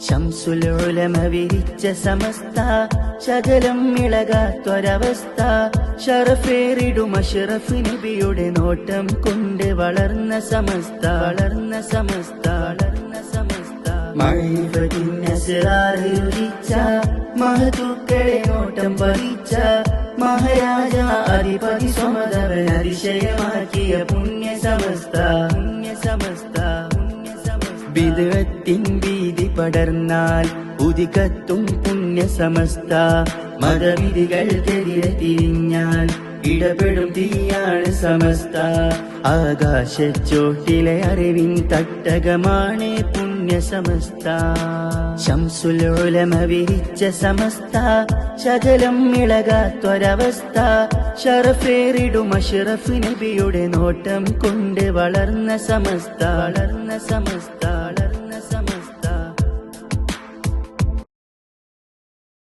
ശംസുൽ ഉലമ വിരിച്ച സമസ്ത, ശകലം ഇളകാത്തൊരവസ്ഥ. ഷറഫേറിടും അഷ്റഫ് നബിയുടെ നോട്ടം കൊണ്ട് വളർന്ന സമസ്ത, വളർന്ന സമസ്ത, വളർന്ന സമസ്ത. മഅരിഫത്തിൻ അസ്റാർ രുചിച്ച മഹതുക്കളെ നോട്ടം പതിച്ച മഹാരാജ അധിപതി സ്വമതവൻ അതിശയമാക്കിയ പുണ്യ സമസ്ത, പുണ്യ സമസ്ത, പുണ്യ സമസ്ത. ബിദ്അത്തിൻ ഭീതി പടർന്നാൽ ഉദികത്തും പുണ്യ സമസ്ത. മതവിധികൾക്കെതിരെ തിരിഞ്ഞാൽ ഇടപെടും തീയാണ് സമസ്ത. ആകാശച്ചോട്ടിലെ അറിവിൻ തട്ടകമാണ് പുണ്യ സമസ്ത. ശംസുൽ ഉലമ വിരിച്ച സമസ്ത, ശകലം ഇളകാത്തൊരവസ്ഥ. ഷറഫേറിടും അഷ്റഫ് നബിയുടെ നോട്ടം കൊണ്ട് വളർന്ന സമസ്ത, വളർന്ന സമസ്ത.